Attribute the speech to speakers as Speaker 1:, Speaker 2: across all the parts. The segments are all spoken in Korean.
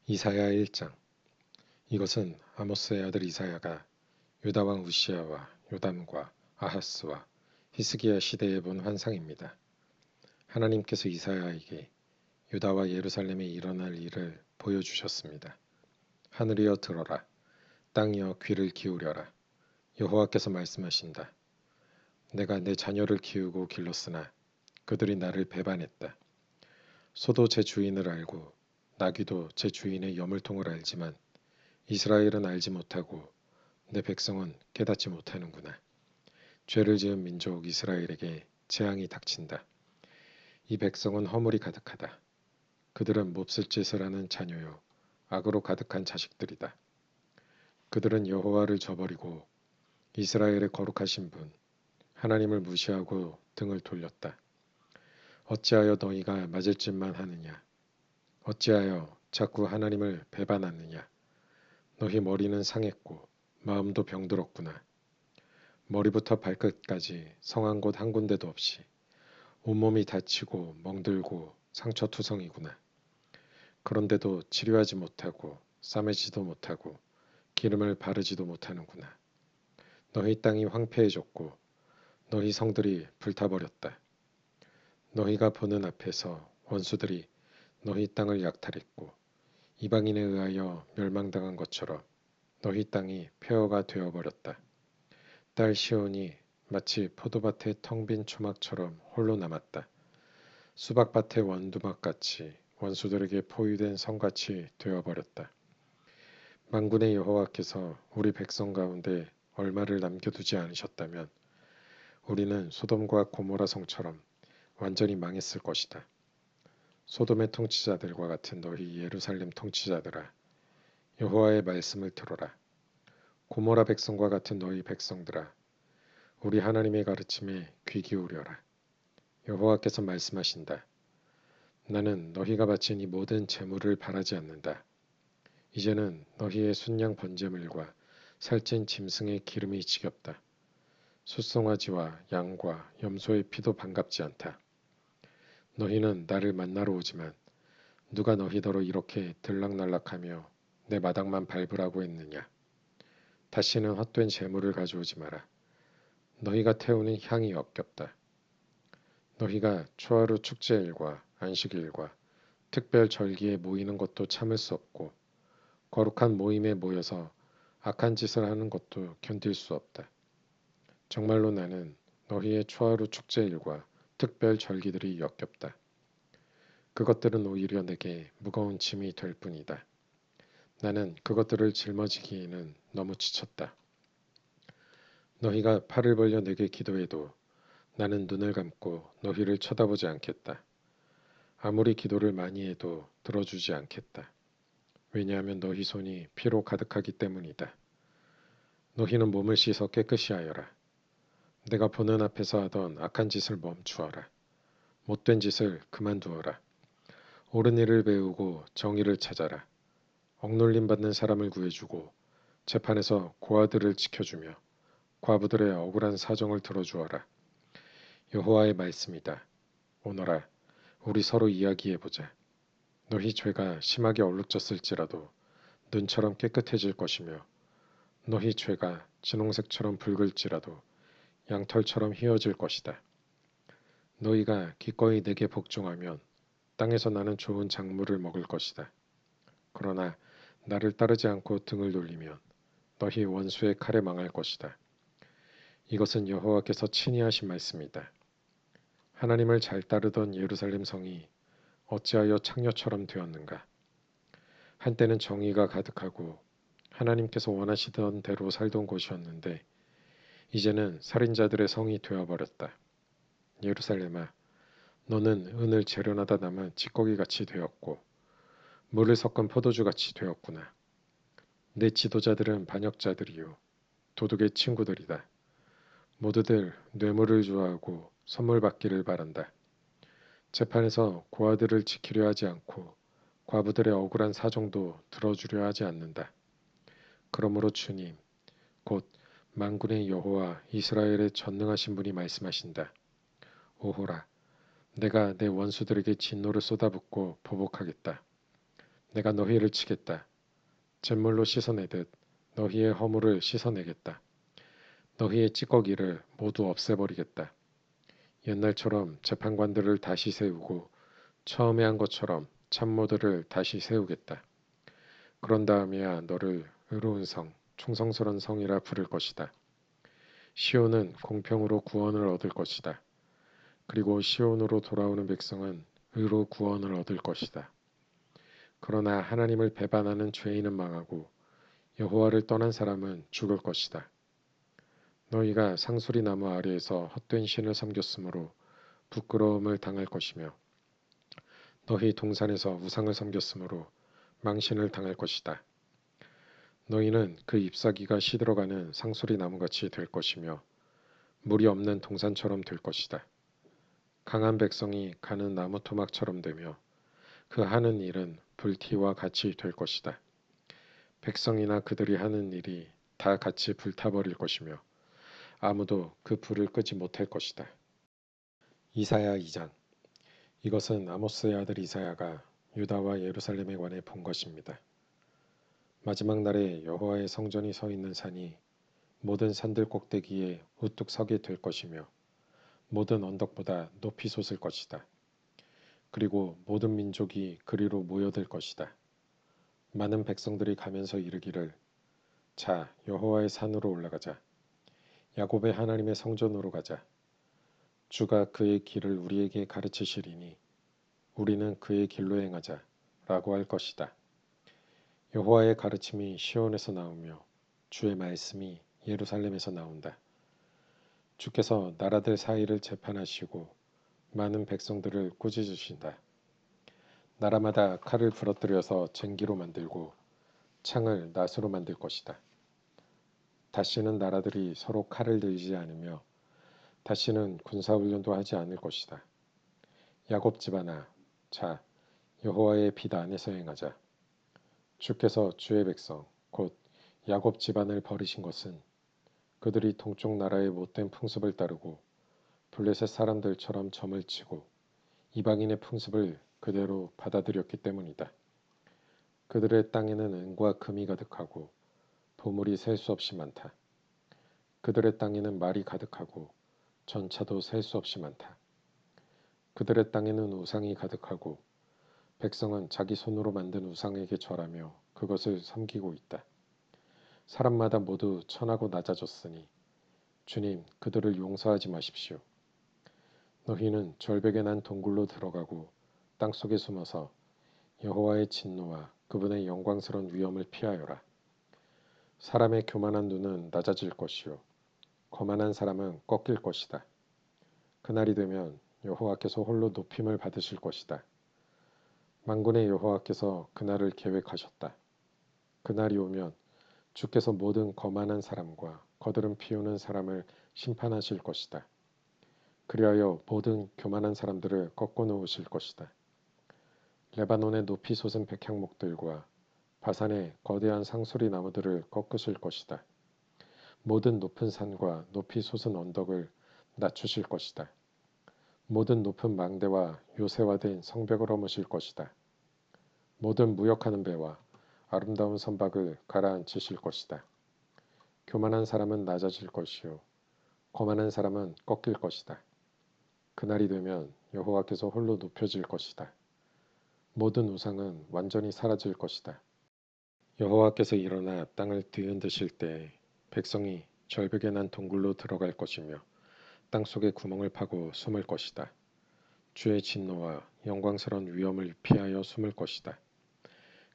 Speaker 1: 이사야 1장. 이것은 아모스의 아들 이사야가 유다 왕 우시야와 요담과 아하스와 히스기야 시대에 본 환상입니다. 하나님께서 이사야에게 유다와 예루살렘에 일어날 일을 보여주셨습니다. 하늘이여 들어라. 땅이여 귀를 기울여라. 여호와께서 말씀하신다. 내가 내 자녀를 키우고 길렀으나 그들이 나를 배반했다. 소도 제 주인을 알고 나귀도 제 주인의 여물통을 알지만 이스라엘은 알지 못하고 내 백성은 깨닫지 못하는구나. 죄를 지은 민족 이스라엘에게 재앙이 닥친다. 이 백성은 허물이 가득하다. 그들은 몹쓸 짓을 하는 자녀요 악으로 가득한 자식들이다. 그들은 여호와를 저버리고 이스라엘의 거룩하신 분 하나님을 무시하고 등을 돌렸다. 어찌하여 너희가 맞을 짓만 하느냐? 어찌하여 자꾸 하나님을 배반하느냐? 너희 머리는 상했고 마음도 병들었구나. 머리부터 발끝까지 성한 곳 한 군데도 없이 온몸이 다치고 멍들고 상처투성이구나. 그런데도 치료하지 못하고 싸매지도 못하고 기름을 바르지도 못하는구나. 너희 땅이 황폐해졌고 너희 성들이 불타버렸다. 너희가 보는 앞에서 원수들이 너희 땅을 약탈했고 이방인에 의하여 멸망당한 것처럼 너희 땅이 폐허가 되어버렸다. 딸 시온이 마치 포도밭의 텅 빈 초막처럼 홀로 남았다. 수박밭의 원두막같이 원수들에게 포위된 성같이 되어버렸다. 만군의 여호와께서 우리 백성 가운데 얼마를 남겨두지 않으셨다면 우리는 소돔과 고모라 성처럼 완전히 망했을 것이다. 소돔의 통치자들과 같은 너희 예루살렘 통치자들아, 여호와의 말씀을 들어라. 고모라 백성과 같은 너희 백성들아, 우리 하나님의 가르침에 귀 기울여라. 여호와께서 말씀하신다. 나는 너희가 바친 이 모든 재물을 바라지 않는다. 이제는 너희의 순양 번제물과 살찐 짐승의 기름이 지겹다. 숫송아지와 양과 염소의 피도 반갑지 않다. 너희는 나를 만나러 오지만 누가 너희더러 이렇게 들락날락하며 내 마당만 밟으라고 했느냐. 다시는 헛된 재물을 가져오지 마라. 너희가 태우는 향이 역겹다. 너희가 초하루 축제일과 안식일과 특별 절기에 모이는 것도 참을 수 없고 거룩한 모임에 모여서 악한 짓을 하는 것도 견딜 수 없다. 정말로 나는 너희의 초하루 축제일과 특별 절기들이 역겹다. 그것들은 오히려 내게 무거운 짐이 될 뿐이다. 나는 그것들을 짊어지기에는 너무 지쳤다. 너희가 팔을 벌려 내게 기도해도 나는 눈을 감고 너희를 쳐다보지 않겠다. 아무리 기도를 많이 해도 들어주지 않겠다. 왜냐하면 너희 손이 피로 가득하기 때문이다. 너희는 몸을 씻어 깨끗이 하여라. 내가 보는 앞에서 하던 악한 짓을 멈추어라. 못된 짓을 그만두어라. 옳은 일을 배우고 정의를 찾아라. 억눌림 받는 사람을 구해주고 재판에서 고아들을 지켜주며 과부들의 억울한 사정을 들어주어라. 여호와의 말씀이다. 오너라, 우리 서로 이야기해보자. 너희 죄가 심하게 얼룩졌을지라도 눈처럼 깨끗해질 것이며 너희 죄가 진홍색처럼 붉을지라도 양털처럼 희어질 것이다. 너희가 기꺼이 내게 복종하면 땅에서 나는 좋은 작물을 먹을 것이다. 그러나 나를 따르지 않고 등을 돌리면 너희 원수의 칼에 망할 것이다. 이것은 여호와께서 친히 하신 말씀이다. 하나님을 잘 따르던 예루살렘 성이 어찌하여 창녀처럼 되었는가? 한때는 정의가 가득하고 하나님께서 원하시던 대로 살던 곳이었는데 이제는 살인자들의 성이 되어버렸다. 예루살렘아, 너는 은을 재련하다 남은 찌꺼기같이 되었고 물을 섞은 포도주같이 되었구나. 내 지도자들은 반역자들이요 도둑의 친구들이다. 모두들 뇌물을 좋아하고 선물 받기를 바란다. 재판에서 고아들을 지키려 하지 않고 과부들의 억울한 사정도 들어주려 하지 않는다. 그러므로 주님, 곧 만군의 여호와 이스라엘의 전능하신 분이 말씀하신다. 오호라, 내가 내 원수들에게 진노를 쏟아붓고 보복하겠다. 내가 너희를 치겠다. 잿물로 씻어내듯 너희의 허물을 씻어내겠다. 너희의 찌꺼기를 모두 없애버리겠다. 옛날처럼 재판관들을 다시 세우고 처음에 한 것처럼 참모들을 다시 세우겠다. 그런 다음에야 너를 의로운 성, 충성스러운 성이라 부를 것이다. 시온은 공평으로 구원을 얻을 것이다. 그리고 시온으로 돌아오는 백성은 의로 구원을 얻을 것이다. 그러나 하나님을 배반하는 죄인은 망하고 여호와를 떠난 사람은 죽을 것이다. 너희가 상수리 나무 아래에서 헛된 신을 섬겼으므로 부끄러움을 당할 것이며 너희 동산에서 우상을 섬겼으므로 망신을 당할 것이다. 너희는 그 잎사귀가 시들어가는 상수리 나무같이 될 것이며 물이 없는 동산처럼 될 것이다. 강한 백성이 가는 나무 토막처럼 되며 그 하는 일은 불티와 같이 될 것이다. 백성이나 그들이 하는 일이 다 같이 불타버릴 것이며 아무도 그 불을 끄지 못할 것이다. 이사야 2장. 이것은 아모스의 아들 이사야가 유다와 예루살렘에 관해 본 것입니다. 마지막 날에 여호와의 성전이 서 있는 산이 모든 산들 꼭대기에 우뚝 서게 될 것이며 모든 언덕보다 높이 솟을 것이다. 그리고 모든 민족이 그리로 모여들 것이다. 많은 백성들이 가면서 이르기를 자 여호와의 산으로 올라가자. 야곱의 하나님의 성전으로 가자. 주가 그의 길을 우리에게 가르치시리니 우리는 그의 길로 행하자 라고 할 것이다. 여호와의 가르침이 시온에서 나오며 주의 말씀이 예루살렘에서 나온다. 주께서 나라들 사이를 재판하시고 많은 백성들을 꾸짖으신다. 나라마다 칼을 부러뜨려서 쟁기로 만들고 창을 낫으로 만들 것이다. 다시는 나라들이 서로 칼을 들지 않으며 다시는 군사훈련도 하지 않을 것이다. 야곱 집안아, 자, 여호와의 빛 안에서 행하자. 주께서 주의 백성, 곧 야곱 집안을 버리신 것은 그들이 동쪽 나라의 못된 풍습을 따르고 블레셋 사람들처럼 점을 치고 이방인의 풍습을 그대로 받아들였기 때문이다. 그들의 땅에는 은과 금이 가득하고 보물이 셀 수 없이 많다. 그들의 땅에는 말이 가득하고 전차도 셀 수 없이 많다. 그들의 땅에는 우상이 가득하고 백성은 자기 손으로 만든 우상에게 절하며 그것을 섬기고 있다. 사람마다 모두 천하고 낮아졌으니 주님 그들을 용서하지 마십시오. 너희는 절벽에 난 동굴로 들어가고 땅속에 숨어서 여호와의 진노와 그분의 영광스러운 위엄을 피하여라. 사람의 교만한 눈은 낮아질 것이요 거만한 사람은 꺾일 것이다. 그날이 되면 여호와께서 홀로 높임을 받으실 것이다. 만군의 여호와께서 그날을 계획하셨다. 그날이 오면 주께서 모든 거만한 사람과 거드름 피우는 사람을 심판하실 것이다. 그리하여 모든 교만한 사람들을 꺾어 놓으실 것이다. 레바논의 높이 솟은 백향목들과 바산의 거대한 상수리 나무들을 꺾으실 것이다. 모든 높은 산과 높이 솟은 언덕을 낮추실 것이다. 모든 높은 망대와 요새화된 성벽을 허무실 것이다. 모든 무역하는 배와 아름다운 선박을 가라앉히실 것이다. 교만한 사람은 낮아질 것이요 거만한 사람은 꺾일 것이다. 그날이 되면 여호와께서 홀로 높여질 것이다. 모든 우상은 완전히 사라질 것이다. 여호와께서 일어나 땅을 뒤흔드실 때 백성이 절벽에 난 동굴로 들어갈 것이며 땅속에 구멍을 파고 숨을 것이다. 주의 진노와 영광스러운 위엄을 피하여 숨을 것이다.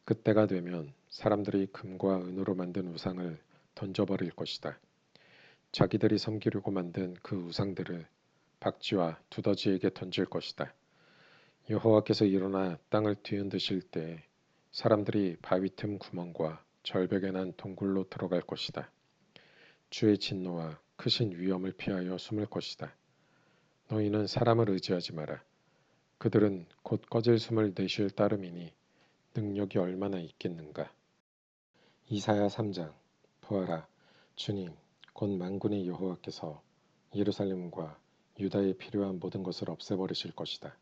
Speaker 1: 그때가 되면 사람들이 금과 은으로 만든 우상을 던져버릴 것이다. 자기들이 섬기려고 만든 그 우상들을 박쥐와 두더지에게 던질 것이다. 여호와께서 일어나 땅을 뒤흔드실 때 사람들이 바위 틈 구멍과 절벽에 난 동굴로 들어갈 것이다. 주의 진노와 크신 위엄을 피하여 숨을 것이다. 너희는 사람을 의지하지 마라. 그들은 곧 꺼질 숨을 내쉴 따름이니 능력이 얼마나 있겠는가. 이사야 3장. 보아라, 주님, 곧 만군의 여호와께서 예루살렘과 유다에 필요한 모든 것을 없애버리실 것이다.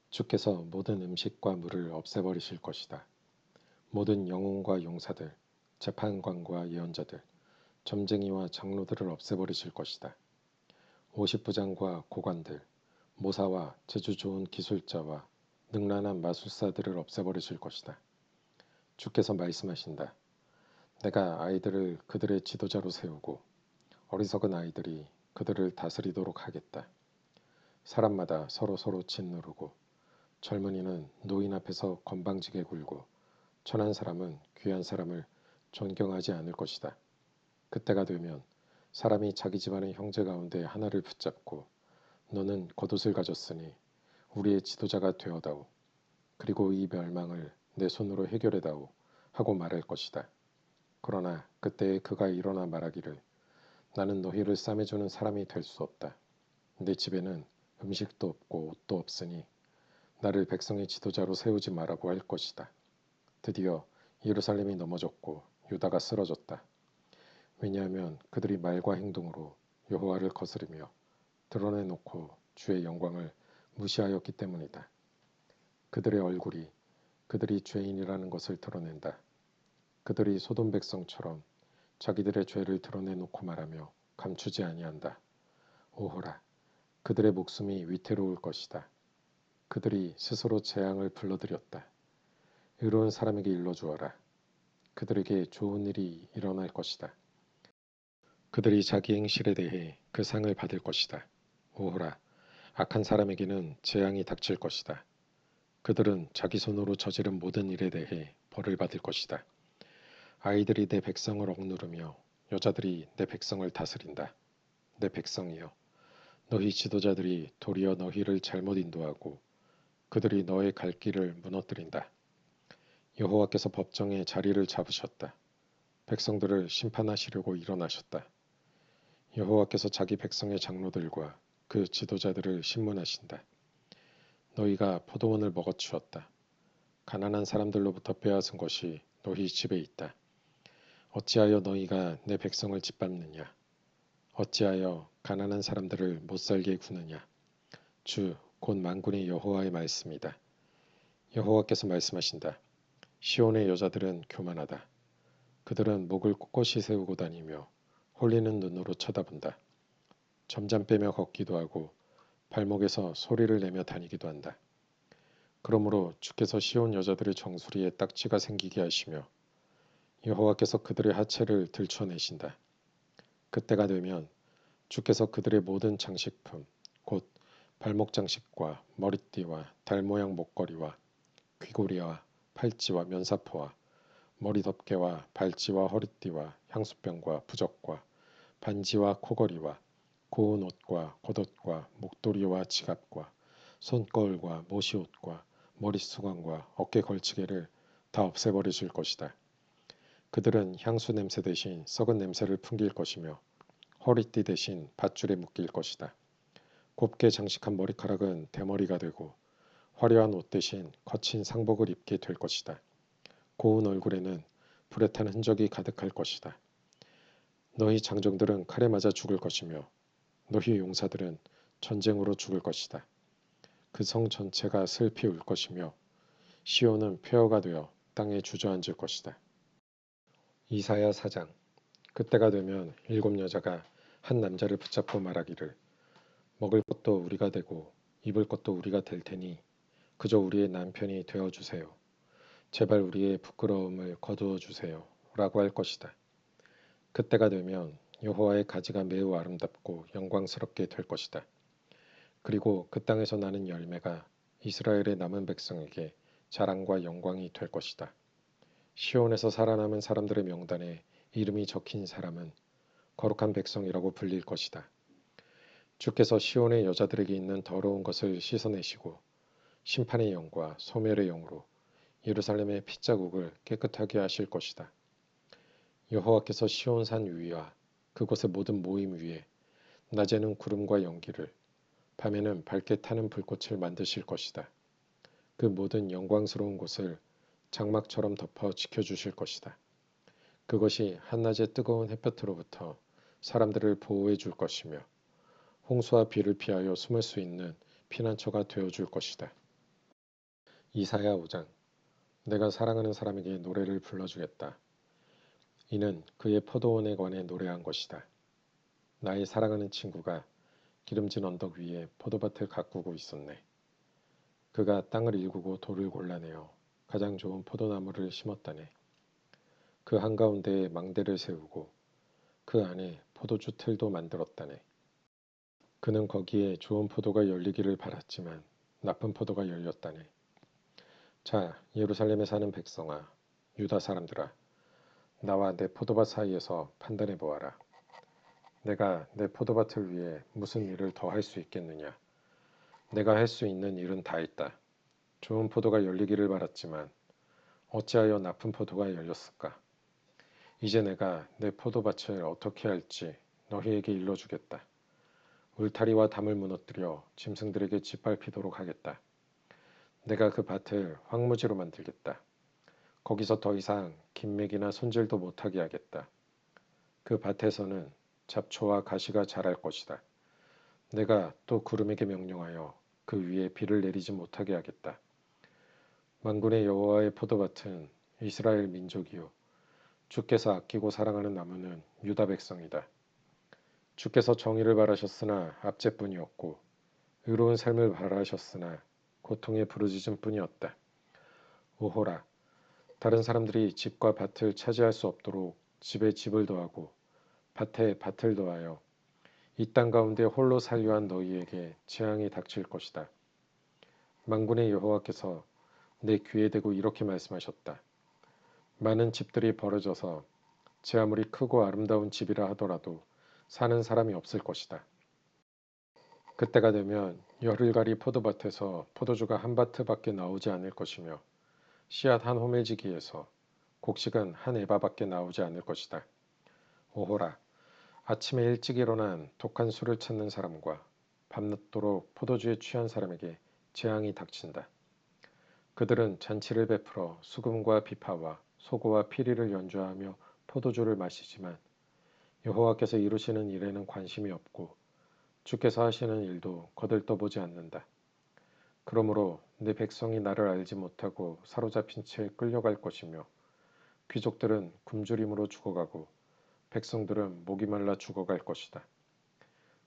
Speaker 1: 주께서 모든 음식과 물을 없애버리실 것이다. 모든 영웅과 용사들, 재판관과 예언자들, 점쟁이와 장로들을 없애버리실 것이다. 50부장과 고관들, 모사와 재주 좋은 기술자와 능란한 마술사들을 없애버리실 것이다. 주께서 말씀하신다. 내가 아이들을 그들의 지도자로 세우고 어리석은 아이들이 그들을 다스리도록 하겠다. 사람마다 서로 짓누르고 젊은이는 노인 앞에서 건방지게 굴고 천한 사람은 귀한 사람을 존경하지 않을 것이다. 그때가 되면 사람이 자기 집안의 형제 가운데 하나를 붙잡고 너는 겉옷을 가졌으니 우리의 지도자가 되어다오. 그리고 이 멸망을 내 손으로 해결해다오 하고 말할 것이다. 그러나 그때에 그가 일어나 말하기를 나는 너희를 싸매주는 사람이 될 수 없다. 내 집에는 음식도 없고 옷도 없으니 나를 백성의 지도자로 세우지 말라고 할 것이다. 드디어 예루살렘이 넘어졌고 유다가 쓰러졌다. 왜냐하면 그들이 말과 행동으로 여호와를 거스르며 드러내놓고 주의 영광을 무시하였기 때문이다. 그들의 얼굴이 그들이 죄인이라는 것을 드러낸다. 그들이 소돔 백성처럼 자기들의 죄를 드러내놓고 말하며 감추지 아니한다. 오호라, 그들의 목숨이 위태로울 것이다. 그들이 스스로 재앙을 불러들였다. 의로운 사람에게 일러주어라. 그들에게 좋은 일이 일어날 것이다. 그들이 자기 행실에 대해 그 상을 받을 것이다. 오호라, 악한 사람에게는 재앙이 닥칠 것이다. 그들은 자기 손으로 저지른 모든 일에 대해 벌을 받을 것이다. 아이들이 내 백성을 억누르며 여자들이 내 백성을 다스린다. 내 백성이여, 너희 지도자들이 도리어 너희를 잘못 인도하고 그들이 너의 갈 길을 무너뜨린다. 여호와께서 법정에 자리를 잡으셨다. 백성들을 심판하시려고 일어나셨다. 여호와께서 자기 백성의 장로들과 그 지도자들을 신문하신다. 너희가 포도원을 먹어치웠다. 가난한 사람들로부터 빼앗은 것이 너희 집에 있다. 어찌하여 너희가 내 백성을 짓밟느냐? 어찌하여 가난한 사람들을 못살게 구느냐? 주, 곧 만군의 여호와의 말씀이다. 여호와께서 말씀하신다. 시온의 여자들은 교만하다. 그들은 목을 꼿꼿이 세우고 다니며 홀리는 눈으로 쳐다본다. 점잠 빼며 걷기도 하고 발목에서 소리를 내며 다니기도 한다. 그러므로 주께서 시온 여자들의 정수리에 딱지가 생기게 하시며 여호와께서 그들의 하체를 들춰내신다. 그때가 되면 주께서 그들의 모든 장식품 곧 발목 장식과 머리띠와 달 모양 목걸이와 귀고리와 팔찌와 면사포와 머리 덮개와 발찌와 허리띠와 향수병과 부적과 반지와 코걸이와 고운 옷과 겉옷과 목도리와 지갑과 손거울과 모시옷과 머릿수건과 어깨 걸치개를 다 없애버리실 것이다. 그들은 향수 냄새 대신 썩은 냄새를 풍길 것이며 허리띠 대신 밧줄에 묶일 것이다. 곱게 장식한 머리카락은 대머리가 되고 화려한 옷 대신 거친 상복을 입게 될 것이다. 고운 얼굴에는 불에 탄 흔적이 가득할 것이다. 너희 장정들은 칼에 맞아 죽을 것이며 너희 용사들은 전쟁으로 죽을 것이다. 그 성 전체가 슬피 울 것이며 시온은 폐허가 되어 땅에 주저앉을 것이다. 이사야 4장. 그때가 되면 7여자가 한 남자를 붙잡고 말하기를 먹을 것도 우리가 되고 입을 것도 우리가 될 테니 그저 우리의 남편이 되어 주세요. 제발 우리의 부끄러움을 거두어 주세요. 라고 할 것이다. 그때가 되면 여호와의 가지가 매우 아름답고 영광스럽게 될 것이다. 그리고 그 땅에서 나는 열매가 이스라엘의 남은 백성에게 자랑과 영광이 될 것이다. 시온에서 살아남은 사람들의 명단에 이름이 적힌 사람은 거룩한 백성이라고 불릴 것이다. 주께서 시온의 여자들에게 있는 더러운 것을 씻어내시고 심판의 영과 소멸의 영으로 예루살렘의 핏자국을 깨끗하게 하실 것이다. 여호와께서 시온산 위와 그곳의 모든 모임 위에 낮에는 구름과 연기를 밤에는 밝게 타는 불꽃을 만드실 것이다. 그 모든 영광스러운 곳을 장막처럼 덮어 지켜주실 것이다. 그것이 한낮의 뜨거운 햇볕으로부터 사람들을 보호해 줄 것이며 홍수와 비를 피하여 숨을 수 있는 피난처가 되어 줄 것이다. 이사야 5장. 내가 사랑하는 사람에게 노래를 불러주겠다. 이는 그의 포도원에 관해 노래한 것이다. 나의 사랑하는 친구가 기름진 언덕 위에 포도밭을 가꾸고 있었네. 그가 땅을 일구고 돌을 골라내어 가장 좋은 포도나무를 심었다네. 그 한가운데에 망대를 세우고 그 안에 포도주 틀도 만들었다네. 그는 거기에 좋은 포도가 열리기를 바랐지만 나쁜 포도가 열렸다네. 자, 예루살렘에 사는 백성아, 유다 사람들아, 나와 내 포도밭 사이에서 판단해 보아라. 내가 내 포도밭을 위해 무슨 일을 더 할 수 있겠느냐? 내가 할 수 있는 일은 다 했다. 좋은 포도가 열리기를 바랐지만 어찌하여 나쁜 포도가 열렸을까? 이제 내가 내 포도밭을 어떻게 할지 너희에게 일러주겠다. 울타리와 담을 무너뜨려 짐승들에게 짓밟히도록 하겠다. 내가 그 밭을 황무지로 만들겠다. 거기서 더 이상 김맥이나 손질도 못하게 하겠다. 그 밭에서는 잡초와 가시가 자랄 것이다. 내가 또 구름에게 명령하여 그 위에 비를 내리지 못하게 하겠다. 만군의 여호와의 포도밭은 이스라엘 민족이요 주께서 아끼고 사랑하는 나무는 유다 백성이다. 주께서 정의를 바라셨으나 압제뿐이었고 의로운 삶을 바라셨으나 고통의 부르짖음뿐이었다. 오호라, 다른 사람들이 집과 밭을 차지할 수 없도록 집에 집을 더하고 밭에 밭을 더하여 이 땅 가운데 홀로 살려한 너희에게 재앙이 닥칠 것이다. 만군의 여호와께서 내 귀에 대고 이렇게 말씀하셨다. 많은 집들이 벌어져서 제 아무리 크고 아름다운 집이라 하더라도 사는 사람이 없을 것이다. 그때가 되면 열흘가리 포도밭에서 포도주가 한 바트밖에 나오지 않을 것이며 씨앗 한 호멜지기에서 곡식은 한 에바밖에 나오지 않을 것이다. 오호라, 아침에 일찍 일어난 독한 술을 찾는 사람과 밤늦도록 포도주에 취한 사람에게 재앙이 닥친다. 그들은 잔치를 베풀어 수금과 비파와 소고와 피리를 연주하며 포도주를 마시지만 여호와께서 이루시는 일에는 관심이 없고 주께서 하시는 일도 거들떠보지 않는다. 그러므로 내 백성이 나를 알지 못하고 사로잡힌 채 끌려갈 것이며 귀족들은 굶주림으로 죽어가고 백성들은 목이 말라 죽어갈 것이다.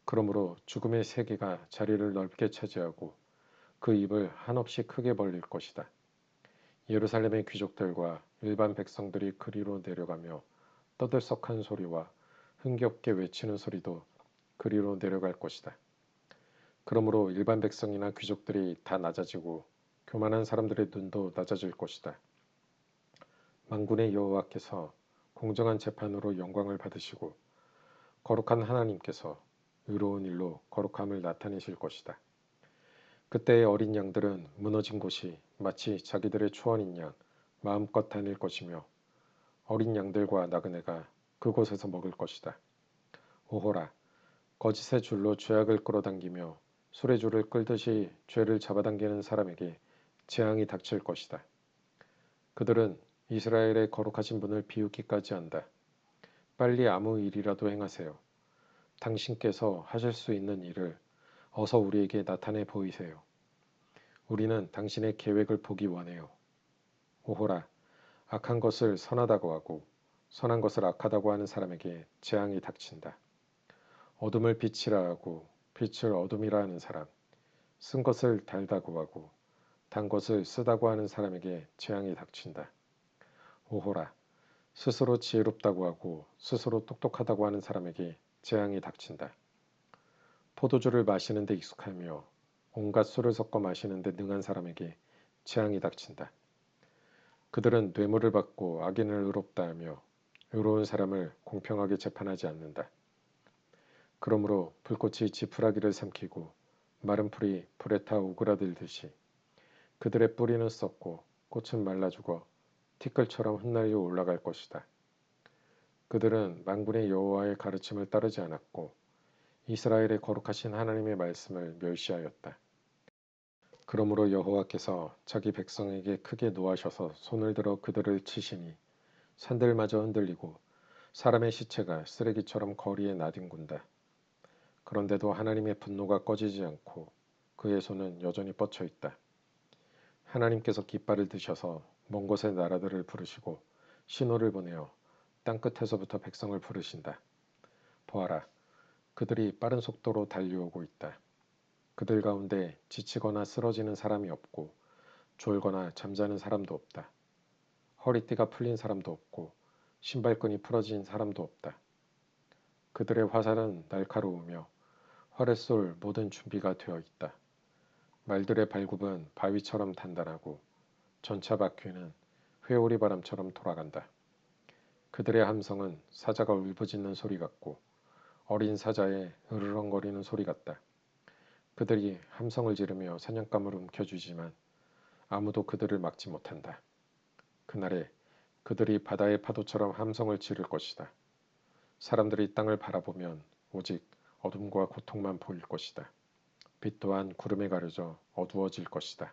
Speaker 1: 그러므로 죽음의 세계가 자리를 넓게 차지하고 그 입을 한없이 크게 벌릴 것이다. 예루살렘의 귀족들과 일반 백성들이 그리로 내려가며 떠들썩한 소리와 흥겹게 외치는 소리도 그리로 내려갈 것이다. 그러므로 일반 백성이나 귀족들이 다 낮아지고 교만한 사람들의 눈도 낮아질 것이다. 만군의 여호와께서 공정한 재판으로 영광을 받으시고 거룩한 하나님께서 의로운 일로 거룩함을 나타내실 것이다. 그때의 어린 양들은 무너진 곳이 마치 자기들의 초원인 양 마음껏 다닐 것이며 어린 양들과 나그네가 그곳에서 먹을 것이다. 오호라, 거짓의 줄로 죄악을 끌어당기며 술의 줄을 끌듯이 죄를 잡아당기는 사람에게 재앙이 닥칠 것이다. 그들은 이스라엘의 거룩하신 분을 비웃기까지 한다. 빨리 아무 일이라도 행하세요. 당신께서 하실 수 있는 일을 어서 우리에게 나타내 보이세요. 우리는 당신의 계획을 보기 원해요. 오호라, 악한 것을 선하다고 하고 선한 것을 악하다고 하는 사람에게 재앙이 닥친다. 어둠을 빛이라 하고 빛을 어둠이라 하는 사람, 쓴 것을 달다고 하고 단 것을 쓰다고 하는 사람에게 재앙이 닥친다. 오호라, 스스로 지혜롭다고 하고 스스로 똑똑하다고 하는 사람에게 재앙이 닥친다. 포도주를 마시는 데 익숙하며 온갖 술을 섞어 마시는 데 능한 사람에게 재앙이 닥친다. 그들은 뇌물을 받고 악인을 의롭다 하며 의로운 사람을 공평하게 재판하지 않는다. 그러므로 불꽃이 지푸라기를 삼키고 마른 풀이 불에 타 오그라들듯이 그들의 뿌리는 썩고 꽃은 말라 죽어 티끌처럼 흩날려 올라갈 것이다. 그들은 만군의 여호와의 가르침을 따르지 않았고 이스라엘의 거룩하신 하나님의 말씀을 멸시하였다. 그러므로 여호와께서 자기 백성에게 크게 노하셔서 손을 들어 그들을 치시니 산들마저 흔들리고 사람의 시체가 쓰레기처럼 거리에 나뒹군다. 그런데도 하나님의 분노가 꺼지지 않고 그의 손은 여전히 뻗쳐 있다. 하나님께서 깃발을 드셔서 먼 곳의 나라들을 부르시고 신호를 보내어 땅끝에서부터 백성을 부르신다. 보아라, 그들이 빠른 속도로 달려오고 있다. 그들 가운데 지치거나 쓰러지는 사람이 없고 졸거나 잠자는 사람도 없다. 허리띠가 풀린 사람도 없고 신발끈이 풀어진 사람도 없다. 그들의 화살은 날카로우며 활에 쏠 모든 준비가 되어 있다. 말들의 발굽은 바위처럼 단단하고 전차 바퀴는 회오리 바람처럼 돌아간다. 그들의 함성은 사자가 울부짖는 소리 같고 어린 사자의 으르렁거리는 소리 같다. 그들이 함성을 지르며 사냥감을 움켜쥐지만 아무도 그들을 막지 못한다. 그날에 그들이 바다의 파도처럼 함성을 지를 것이다. 사람들이 땅을 바라보면 오직 어둠과 고통만 보일 것이다. 빛 또한 구름에 가려져 어두워질 것이다.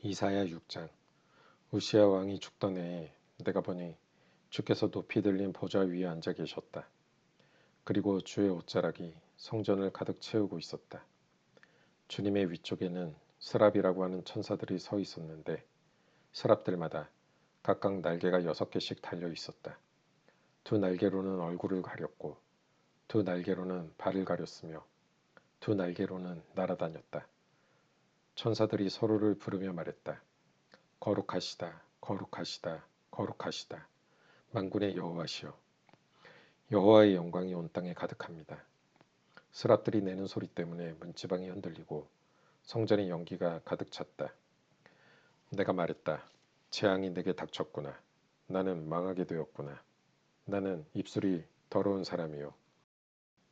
Speaker 1: 이사야 6장. 우시야 왕이 죽던 해에 내가 보니 주께서 높이 들린 보좌 위에 앉아 계셨다. 그리고 주의 옷자락이 성전을 가득 채우고 있었다. 주님의 위쪽에는 스랍이라고 하는 천사들이 서 있었는데 스랍들마다 각각 날개가 6개씩 달려 있었다. 두 날개로는 얼굴을 가렸고 두 날개로는 발을 가렸으며 두 날개로는 날아다녔다. 천사들이 서로를 부르며 말했다. 거룩하시다, 거룩하시다, 거룩하시다. 만군의 여호와시여. 여호와의 영광이 온 땅에 가득합니다. 스랍들이 내는 소리 때문에 문지방이 흔들리고 성전의 연기가 가득 찼다. 내가 말했다. 재앙이 내게 닥쳤구나. 나는 망하게 되었구나. 나는 입술이 더러운 사람이요.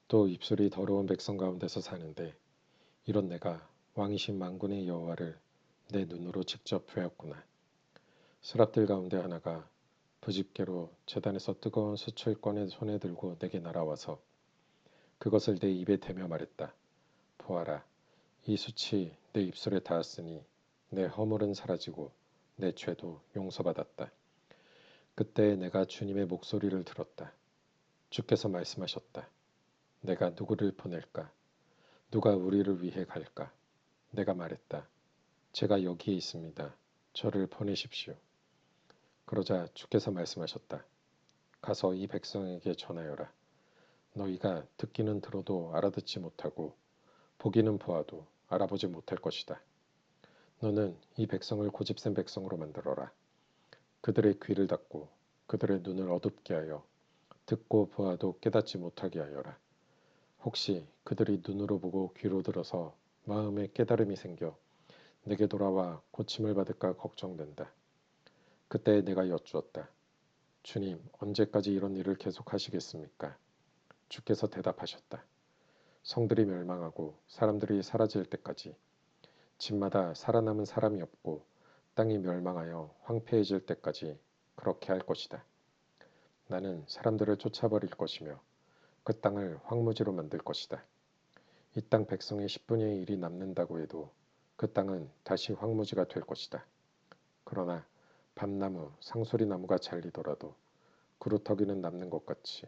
Speaker 1: 또 입술이 더러운 백성 가운데서 사는데 이런 내가 왕이신 만군의 여호와를 내 눈으로 직접 보았구나. 스랍들 가운데 하나가 부집개로 제단에서 뜨거운 숯을 꺼내 손에 들고 내게 날아와서 그것을 내 입에 대며 말했다. 보아라, 이 숯이 내 입술에 닿았으니 내 허물은 사라지고 내 죄도 용서받았다. 그때 내가 주님의 목소리를 들었다. 주께서 말씀하셨다. 내가 누구를 보낼까? 누가 우리를 위해 갈까? 내가 말했다. 제가 여기에 있습니다. 저를 보내십시오. 그러자 주께서 말씀하셨다. 가서 이 백성에게 전하여라. 너희가 듣기는 들어도 알아듣지 못하고 보기는 보아도 알아보지 못할 것이다. 너는 이 백성을 고집센 백성으로 만들어라. 그들의 귀를 닫고 그들의 눈을 어둡게 하여 듣고 보아도 깨닫지 못하게 하여라. 혹시 그들이 눈으로 보고 귀로 들어서 마음에 깨달음이 생겨 내게 돌아와 고침을 받을까 걱정된다. 그때 내가 여쭈었다. 주님, 언제까지 이런 일을 계속하시겠습니까? 주께서 대답하셨다. 성들이 멸망하고 사람들이 사라질 때까지, 집마다 살아남은 사람이 없고 땅이 멸망하여 황폐해질 때까지 그렇게 할 것이다. 나는 사람들을 쫓아버릴 것이며 그 땅을 황무지로 만들 것이다. 이 땅 백성의 10분의 1이 남는다고 해도 그 땅은 다시 황무지가 될 것이다. 그러나 밤나무, 상소리나무가 잘리더라도 그루터기는 남는 것 같이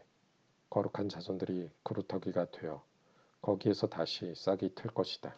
Speaker 1: 거룩한 자손들이 그루터기가 되어 거기에서 다시 싹이 틀 것이다.